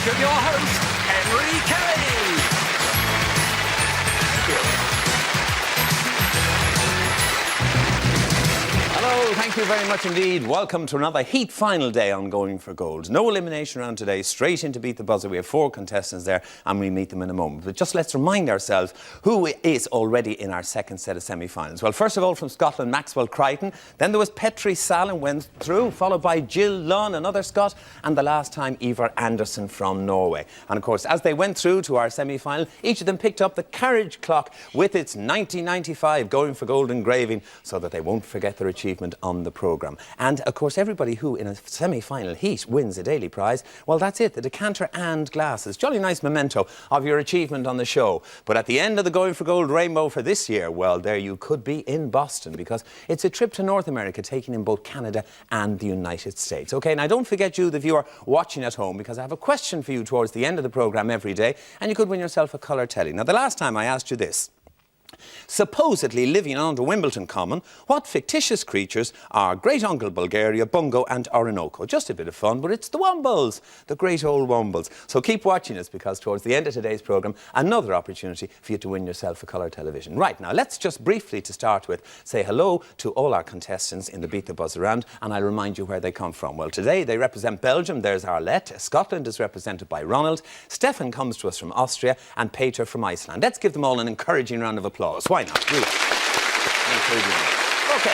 welcome your host, Henry Kelly. Hello, thank you very much indeed. Welcome to another heat final day on Going for Gold. No elimination round today, straight into Beat the Buzzer. We have 4 contestants there and we meet them in a moment. But just let's remind ourselves who is already in our second set of semi-finals. Well, first of all, from Scotland, Maxwell Crichton. Then there was Petri Salin went through, followed by Jill Lunn, another Scot. And the last time, Ivar Anderson from Norway. And of course, as they went through to our semi-final, each of them picked up the carriage clock with its 1995 Going for Gold engraving so that they won't forget their achievement on the programme. And of course, everybody who in a semi-final heat wins a daily prize, well, that's it, the decanter and glasses. Jolly nice memento of your achievement on the show. But at the end of the Going for Gold rainbow for this year, well, there you could be in Boston, because it's a trip to North America taking in both Canada and the United States. OK, now don't forget you, the viewer watching at home, because I have a question for you towards the end of the programme every day, and you could win yourself a colour telly. Now, the last time I asked you this: supposedly living on the Wimbledon Common, what fictitious creatures are Great Uncle Bulgaria, Bungo and Orinoco? Just a bit of fun, but it's the Wombles, the great old Wombles. So keep watching us, because towards the end of today's programme, another opportunity for you to win yourself a colour television. Right, now let's just briefly, to start with, say hello to all our contestants in the Beat the Buzzer round, and I'll remind you where they come from. Well, today they represent Belgium. There's Arlette. Scotland is represented by Ronald. Stefan comes to us from Austria, and Peter from Iceland. Let's give them all an encouraging round of applause. Why not? Do it. OK.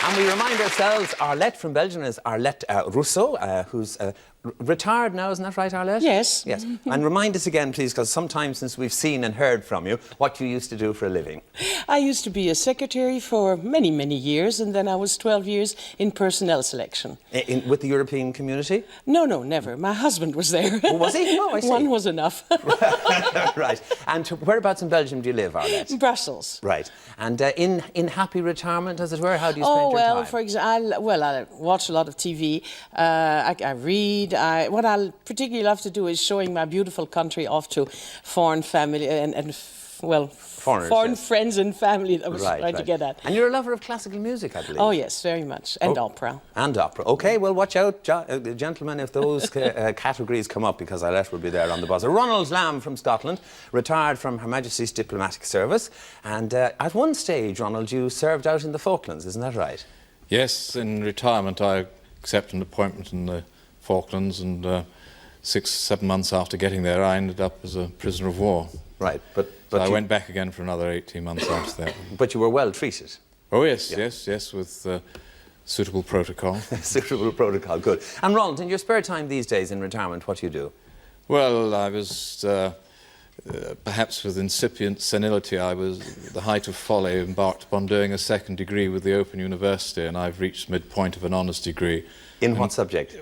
And we remind ourselves, Arlette from Belgium is Arlette Rousseau, who's retired now, isn't that right, Arlette? Yes. Yes. And remind us again, please, because sometimes since we've seen and heard from you, what you used to do for a living. I used to be a secretary for many, many years, and then I was 12 years in personnel selection. With the European community? No, never. My husband was there. Oh, was he? Oh, I see. One was enough. Right. And whereabouts in Belgium do you live, Arlette? Brussels. Right. And in happy retirement, as it were, how do you spend your time? For example, I watch a lot of TV. I read. What I particularly love to do is showing my beautiful country off to foreign family and foreign friends and family. That was trying to get at. And you're a lover of classical music, I believe. Oh yes, very much, and opera. And opera. OK, well, watch out, gentlemen, if those categories come up, because Arlette will be there on the buzzer. Ronald Lamb from Scotland, retired from Her Majesty's Diplomatic Service, and at one stage, Ronald, you served out in the Falklands, isn't that right? Yes, in retirement I accepted an appointment in the Falklands, and 6-7 months after getting there I ended up as a prisoner of war. Right, but so I went back again for another 18 months after that. But you were well treated? Oh yes, yes, with suitable protocol. Suitable protocol, good. And Ronald, in your spare time these days in retirement, what do you do? Well, I was, perhaps with incipient senility, I was at the height of folly, embarked upon doing a second degree with the Open University, and I've reached midpoint of an honours degree. In what subject?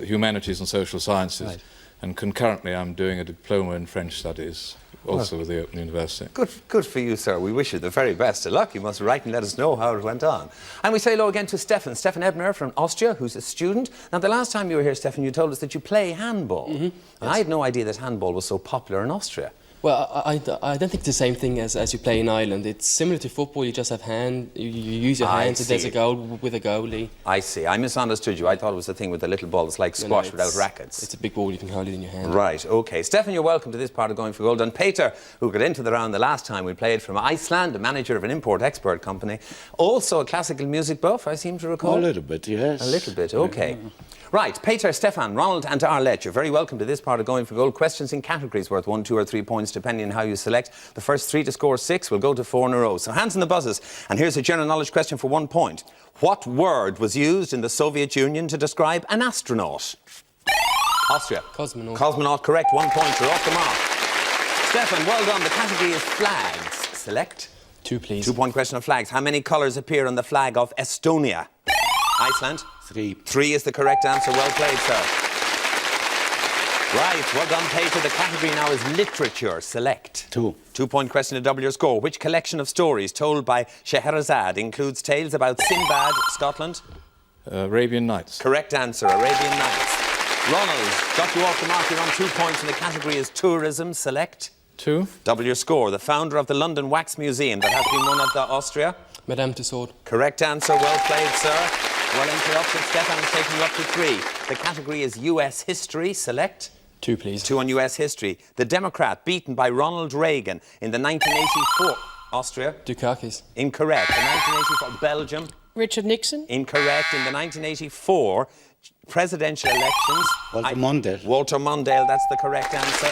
Humanities and social sciences. Right. And concurrently I'm doing a diploma in French studies, also with the Open University. Good for you, sir. We wish you the very best of luck. You must write and let us know how it went on. And we say hello again to Stefan Ebner from Austria, who's a student. Now, the last time you were here, Stefan, you told us that you play handball. Mm-hmm. And I had no idea that handball was so popular in Austria. Well, I don't think it's the same thing as you play in Ireland. It's similar to football. You just have you use your hands, and there's a goal with a goalie. I see. I misunderstood you. I thought it was the thing with the little ball. It's like squash without rackets. It's a big ball. You can hold it in your hand. Right, OK. Stefan, you're welcome to this part of Going for Gold. And Peter, who got into the round the last time we played, from Iceland, a manager of an import-export company. Also a classical music buff, I seem to recall. A little bit, yes. A little bit, OK. Right, Peter, Stefan, Ronald and Arlette, you're very welcome to this part of Going for Gold. Questions in categories worth 1, 2 or 3 points, depending on how you select. The first 3 to score 6 will go to 4 in a row. So hands on the buzzers. And here's a general knowledge question for 1 point. What word was used in the Soviet Union to describe an astronaut? Austria. Cosmonaut. Cosmonaut, correct. 1 point, you're off the mark. Stefan, well done. The category is flags. Select. 2, please. 2 point question of flags. How many colours appear on the flag of Estonia? Iceland? 3. 3 is the correct answer. Well played, sir. Right, well done, Peter. The category now is literature. Select. 2. 2 point question to double your score. Which collection of stories told by Scheherazade includes tales about Sinbad, Scotland? Arabian Nights. Correct answer, Arabian Nights. Ronald, got you off the mark. You're on 2 points, and the category is tourism. Select. 2. Double your score. The founder of the London Wax Museum that has been one of the Austria? Madame Tussauds. Correct answer, well played, sir. Well interrupted. Stefan is taking you up to 3. The category is US history. Select. 2, please. 2 on US history. The Democrat beaten by Ronald Reagan in the 1984... Austria. Dukakis. Incorrect. The 1984... Belgium. Richard Nixon. Incorrect. In the 1984 presidential elections... Walter Mondale. Walter Mondale, that's the correct answer.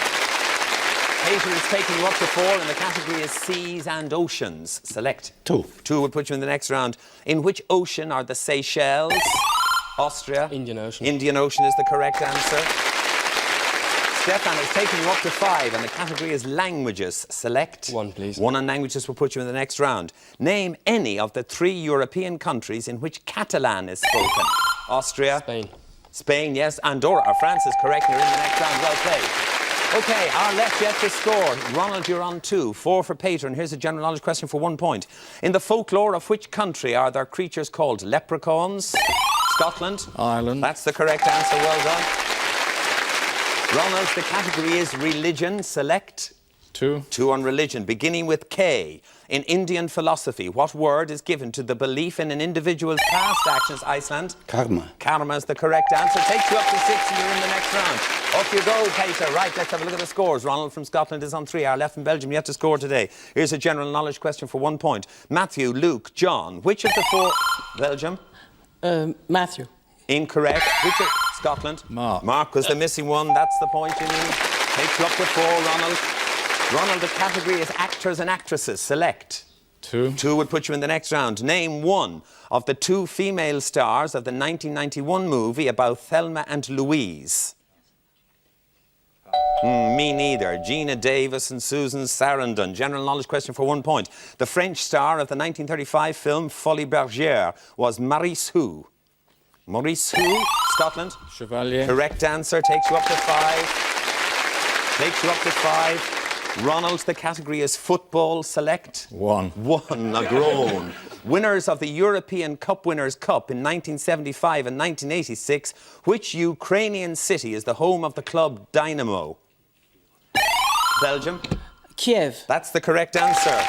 Peter is taking you up to 4, and the category is seas and oceans. Select. 2. 2 will put you in the next round. In which ocean are the Seychelles? Austria. Indian Ocean. Indian Ocean is the correct answer. Stefan is taking you up to 5, and the category is languages. Select. 1, please. 1 on languages will put you in the next round. Name any of the 3 European countries in which Catalan is spoken. Austria. Spain. Spain, yes. Andorra, or France is correct. You're in the next round. Well played. OK, our left yet to score. Ronald, you're on 2. 4 for Peter, and here's a general knowledge question for 1 point. In the folklore of which country are there creatures called leprechauns? Scotland. Ireland. That's the correct answer. Well done. Ronald, the category is religion. Select. 2. 2 on religion, beginning with K. In Indian philosophy, what word is given to the belief in an individual's past actions? Iceland. Karma. Karma is the correct answer. Takes you up to 6 and you're in the next round. Off you go, Peter. Right, let's have a look at the scores. Ronald from Scotland is on 3. Our left from Belgium yet to score today. Here's a general knowledge question for 1 point. Matthew, Luke, John. Which of the 4... Belgium? Matthew. Incorrect. Which of... Scotland? Mark. Mark was the missing one. That's the point you need. Takes you up to 4, Ronald. Ronald, the category is actors and actresses. Select. 2. 2 would put you in the next round. Name one of the 2 female stars of the 1991 movie about Thelma and Louise. Me neither. Gina Davis and Susan Sarandon. General knowledge question for 1 point. The French star of the 1935 film Folie Bergère was Maurice who? Maurice who? Scotland. Chevalier. Correct answer. Takes you up to 5. Takes you up to 5. Ronald, the category is football. Select. 1. 1, a groan. Winners of the European Cup Winners' Cup in 1975 and 1986. Which Ukrainian city is the home of the club Dynamo? Belgium. Kiev. That's the correct answer.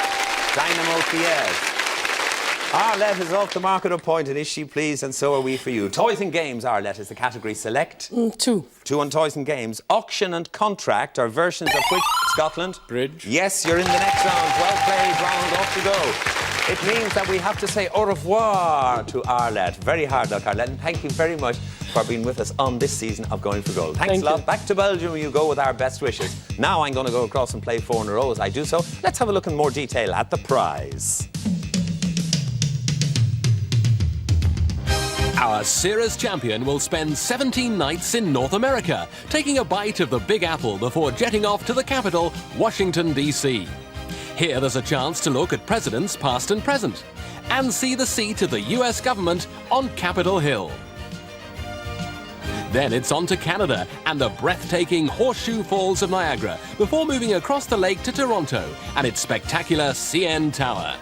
Dynamo Kiev. Arlette is off the mark at a point, and is she pleased? And so are we for you. Toys and games, Arlette, is the category. Select. 2. 2 on toys and games. Auction and contract are versions of which? Scotland. Bridge. Yes, you're in the next round. Well played, Ronald. Off you go. It means that we have to say au revoir to Arlette. Very hard luck, Arlette. And thank you very much for being with us on this season of Going for Gold. Thanks a lot. Back to Belgium you go with our best wishes. Now I'm going to go across and play 4 in a row. As I do so, let's have a look in more detail at the prize. Our Sears champion will spend 17 nights in North America, taking a bite of the Big Apple before jetting off to the capital, Washington, D.C. Here there's a chance to look at presidents past and present, and see the seat of the US government on Capitol Hill. Then it's on to Canada and the breathtaking Horseshoe Falls of Niagara, before moving across the lake to Toronto and its spectacular CN Tower.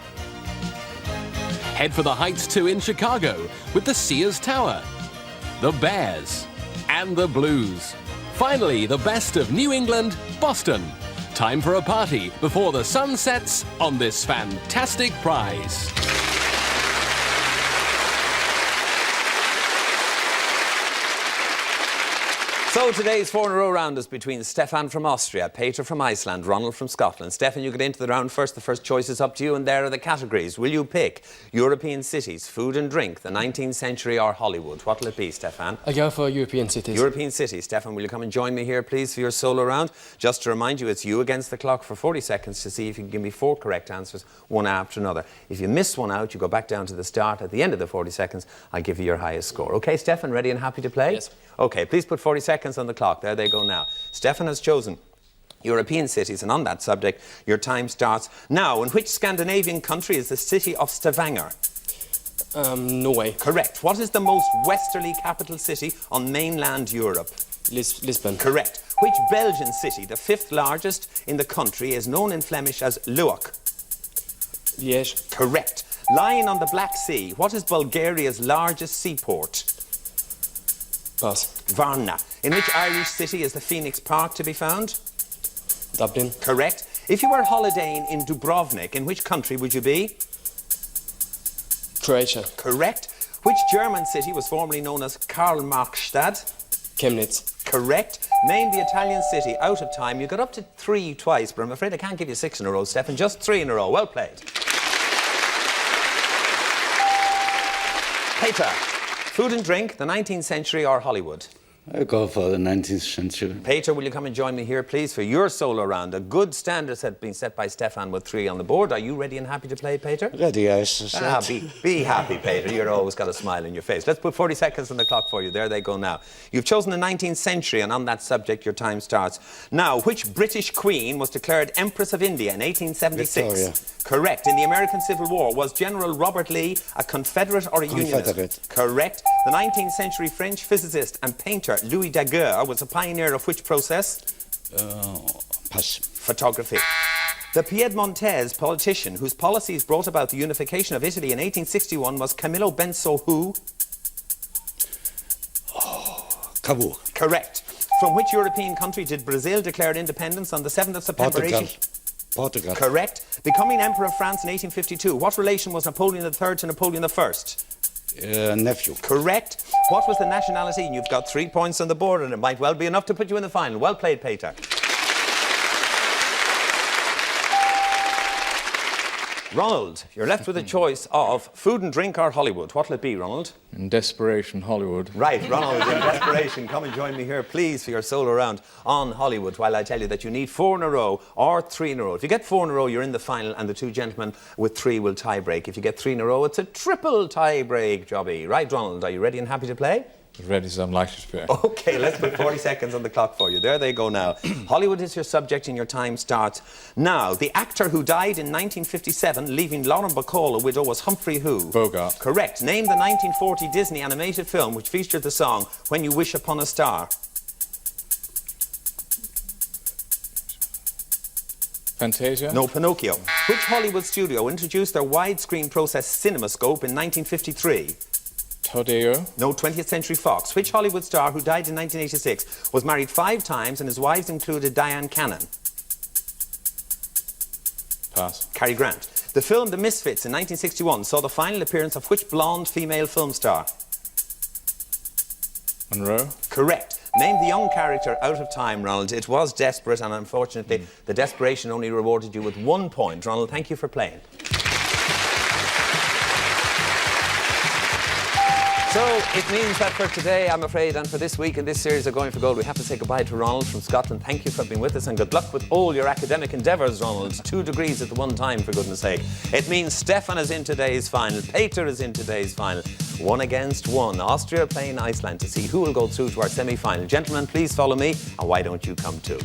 Head for the Heights too in Chicago with the Sears Tower, the Bears, and the Blues. Finally, the best of New England, Boston. Time for a party before the sun sets on this fantastic prize. So today's 4 in a row round is between Stefan from Austria, Peter from Iceland, Ronald from Scotland. Stefan, you get into the round first. The first choice is up to you, and there are the categories. Will you pick European cities, food and drink, the 19th century, or Hollywood? What will it be, Stefan? I go for European cities. European cities. Stefan, will you come and join me here, please, for your solo round? Just to remind you, it's you against the clock for 40 seconds to see if you can give me 4 correct answers, one after another. If you miss one out, you go back down to the start. At the end of the 40 seconds, I'll give you your highest score. OK, Stefan, ready and happy to play? Yes. OK, please put 40 seconds on the clock. There they go now. Stefan has chosen European cities, and on that subject, your time starts now. In which Scandinavian country is the city of Stavanger? Norway. Correct. What is the most westerly capital city on mainland Europe? Lisbon. Correct. Which Belgian city, the 5th largest in the country, is known in Flemish as Luik? Liège. Correct. Lying on the Black Sea, what is Bulgaria's largest seaport? Pass. Varna. In which Irish city is the Phoenix Park to be found? Dublin. Correct. If you were holidaying in Dubrovnik, in which country would you be? Croatia. Correct. Which German city was formerly known as Karl-Marx-Stadt? Chemnitz. Correct. Name the Italian city. Out of time. You got up to 3 twice, but I'm afraid I can't give you 6 in a row, Stefan. Just 3 in a row. Well played. Peter, food and drink, the 19th century or Hollywood? I go for the 19th century. Peter, will you come and join me here, please, for your solo round? A good standard has been set by Stefan with 3 on the board. Are you ready and happy to play, Peter? Ready, yes. Be happy, Peter. You've always got a smile on your face. Let's put 40 seconds on the clock for you. There they go now. You've chosen the 19th century, and on that subject, your time starts. Now, which British queen was declared Empress of India in 1876? Victoria. Correct. In the American Civil War, was General Robert Lee a Confederate or a Unionist? Confederate. Correct. The 19th century French physicist and painter Louis Daguerre was a pioneer of which process? Pass. Photography. The Piedmontese politician whose policies brought about the unification of Italy in 1861 was Camillo Benso who? Cavour. Correct. From which European country did Brazil declare independence on the 7th of September? Portugal. Correct. Becoming Emperor of France in 1852, what relation was Napoleon III to Napoleon I? Nephew. Correct. What was the nationality? And you've got 3 points on the board, and it might well be enough to put you in the final. Well played, Peter. Ronald, you're left with a choice of food and drink or Hollywood. What'll it be, Ronald? In desperation, Hollywood. Right, Ronald, in desperation, come and join me here, please, for your solo round on Hollywood, while I tell you that you need 4 in a row or 3 in a row. If you get 4 in a row, you're in the final, and the 2 gentlemen with 3 will tie break. If you get 3 in a row, it's a triple tie break jobby. Right, Ronald, are you ready and happy to play? As ready as I'm likely to be. OK, let's put 40 seconds on the clock for you. There they go now. Hollywood is your subject and your time starts now. The actor who died in 1957, leaving Lauren Bacall a widow, was Humphrey who? Bogart. Correct. Name the 1940 Disney animated film which featured the song When You Wish Upon a Star. Fantasia? No, Pinocchio. Which Hollywood studio introduced their widescreen process CinemaScope in 1953? Todeo? No, 20th Century Fox. Which Hollywood star who died in 1986 was married 5 times and his wives included Diane Cannon? Pass. Cary Grant. The film The Misfits in 1961 saw the final appearance of which blonde female film star? Monroe? Correct. Name the young character out of time, Ronald. It was desperate, and unfortunately, the desperation only rewarded you with 1 point. Ronald, thank you for playing. So it means that for today, I'm afraid, and for this week in this series of Going for Gold, we have to say goodbye to Ronald from Scotland. Thank you for being with us, and good luck with all your academic endeavours, Ronald. 2 degrees at the one time, for goodness sake. It means Stefan is in today's final. Peter is in today's final. 1 against 1. Austria playing Iceland to see who will go through to our semi-final. Gentlemen, please follow me, and why don't you come too?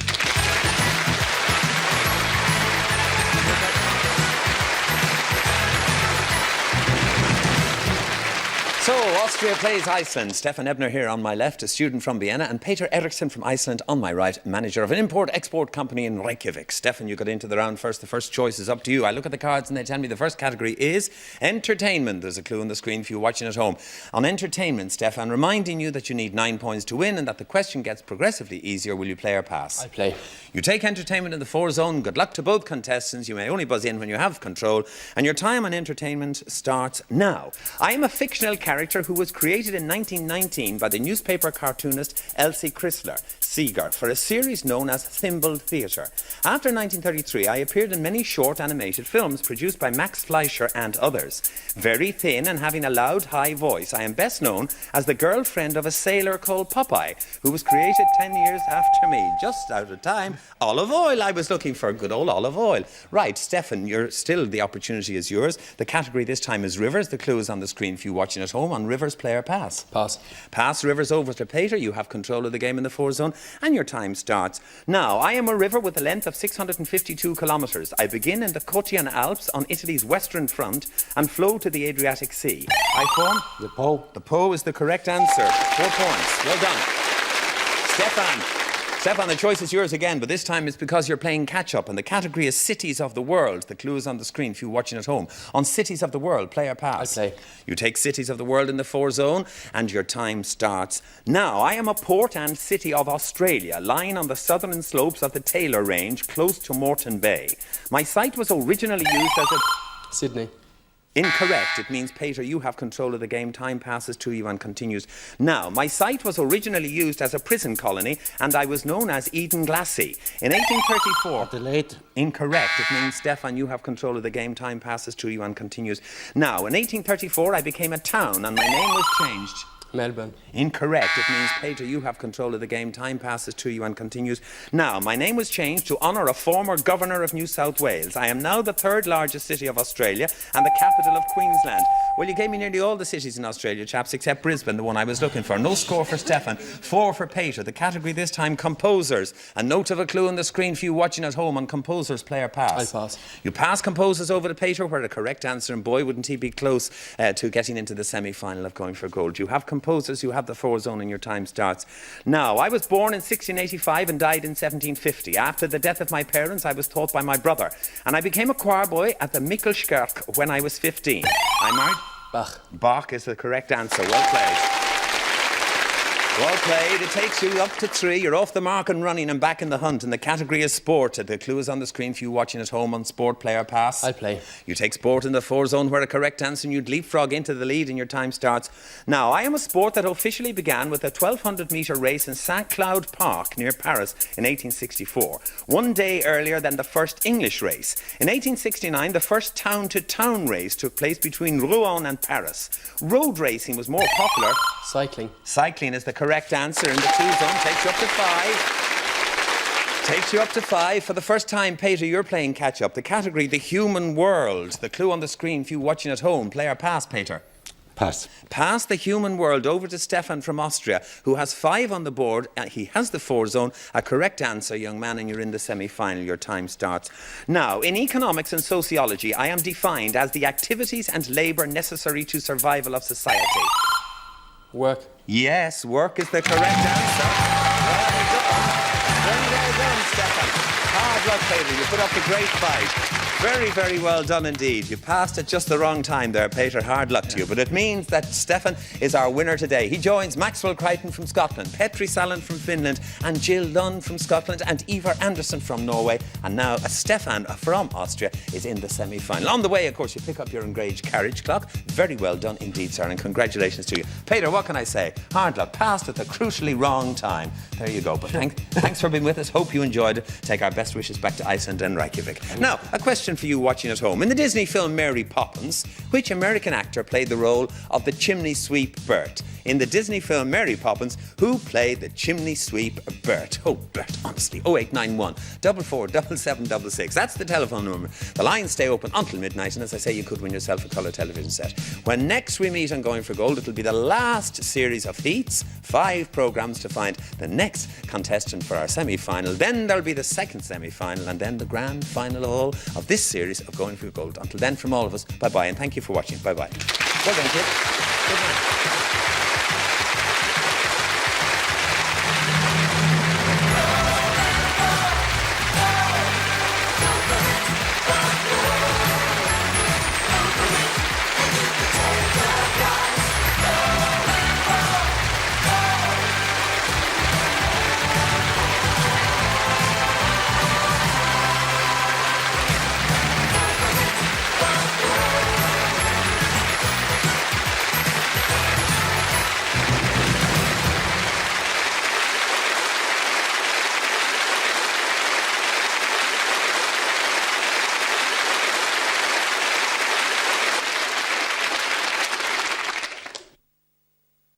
So, Austria plays Iceland. Stefan Ebner here on my left, a student from Vienna, and Peter Eriksson from Iceland on my right, manager of an import-export company in Reykjavik. Stefan, you got into the round first. The first choice is up to you. I look at the cards and they tell me the first category is entertainment. There's a clue on the screen for you watching at home. On entertainment, Stefan, reminding you that you need 9 points to win and that the question gets progressively easier. Will you play or pass? I play. You take entertainment in the 4 zone. Good luck to both contestants. You may only buzz in when you have control. And your time on entertainment starts now. I am a fictional character who was created in 1919 by the newspaper cartoonist Elsie Chrysler Seeger for a series known as Thimble Theatre. After 1933, I appeared in many short animated films produced by Max Fleischer and others. Very thin and having a loud, high voice, I am best known as the girlfriend of a sailor called Popeye, who was created 10 years after me. Just out of time. Olive oil. I was looking for good old olive oil. Right, Stefan, the opportunity is yours. The category this time is rivers. The clue is on the screen for you watching at home. On rivers, play or pass? Pass. Pass rivers over to Peter. You have control of the game in the 4 zone, and your time starts now. I am a river with a length of 652 kilometres. I begin in the Cottian Alps on Italy's western front and flow to the Adriatic Sea. I form... The Po. The Po is the correct answer. 4 points. Well done. Stefan, the choice is yours again, but this time it's because you're playing catch-up, and the category is cities of the world. The clue is on the screen for you watching at home. On cities of the world, play or pass? I play. You take cities of the world in the 4 zone, and your time starts now. I am a port and city of Australia, lying on the southern slopes of the Taylor Range, close to Moreton Bay. My site was originally used as a... Sydney. Incorrect. It means, Peter, you have control of the game. Time passes to you and continues. Now, my site was originally used as a prison colony and I was known as Eden Glassy. In 1834... Adelaide. Incorrect. It means, Stefan, you have control of the game. Time passes to you and continues. Now, in 1834, I became a town and my name was changed. Melbourne. Incorrect. It means, Peter, you have control of the game. Time passes to you and continues. Now, my name was changed to honour a former governor of New South Wales. I am now the third largest city of Australia and the capital of Queensland. Well, you gave me nearly all the cities in Australia, chaps, except Brisbane, the one I was looking for. No score for Stefan. 4 for Peter. The category this time, composers. A note of a clue on the screen for you watching at home on composers, player pass. I pass. You pass composers over to Peter, where the correct answer, and boy, wouldn't he be close to getting into the semi-final of Going for Gold. You have composers, you have the 4 zone, and your time starts. Now, I was born in 1685 and died in 1750. After the death of my parents, I was taught by my brother, and I became a choir boy at the Mikkelskerk when I was 15. I married... Bach. Bach is the correct answer. Well played. Well played. It takes you up to 3. You're off the mark and running and back in the hunt. And the category is sport. The clue is on the screen for you watching at home on sport, player pass. I'll play. You take sport in the 4 zone where a correct answer and you'd leapfrog into the lead and your time starts. Now, I am a sport that officially began with a 1,200-metre race in Saint-Cloud Park near Paris in 1864. 1 day earlier than the first English race. In 1869, the first town-to-town race took place between Rouen and Paris. Road racing was more popular. Cycling. Cycling is the correct answer in the 2 zone. Takes you up to 5. Takes you up to 5. For the first time, Peter, you're playing catch-up. The category, the human world. The clue on the screen for you watching at home. Player pass, Peter. Pass. Pass the human world over to Stefan from Austria, who has 5 on the board. He has the 4 zone. A correct answer, young man, and you're in the semi-final. Your time starts. Now, in economics and sociology, I am defined as the activities and labour necessary to survival of society. Work. Yes, work is the correct answer. Well done, Stefan. Hard luck, Peter. You put up a great fight. Very, very well done indeed. You passed at just the wrong time there, Peter. Hard luck to you. But it means that Stefan is our winner today. He joins Maxwell Crichton from Scotland, Petri Salin from Finland, and Jill Lunn from Scotland, and Ivar Anderson from Norway. And now Stefan from Austria is in the semi-final. On the way, of course, you pick up your engaged carriage clock. Very well done indeed, sir, and congratulations to you. Peter, what can I say? Hard luck. Passed at the crucially wrong time. There you go. But thanks for being with us. Hope you enjoyed it. Take our best wishes back to Iceland and Reykjavik. Now, a question for you watching at home. In the Disney film Mary Poppins, which American actor played the role of the chimney sweep Bert? In the Disney film Mary Poppins, who played the chimney sweep Bert? Oh, Bert, honestly. 0891 44 7766. That's the telephone number. The lines stay open until midnight, and as I say, you could win yourself a colour television set. When next we meet on Going for Gold, it'll be the last series of heats, 5 programmes to find the next contestant for our semi-final. Then there'll be the second semi-final, and then the grand final all of this series of Going for Gold. Until then, from all of us, bye-bye, and thank you for watching. Bye-bye. Well done, kid. Good night.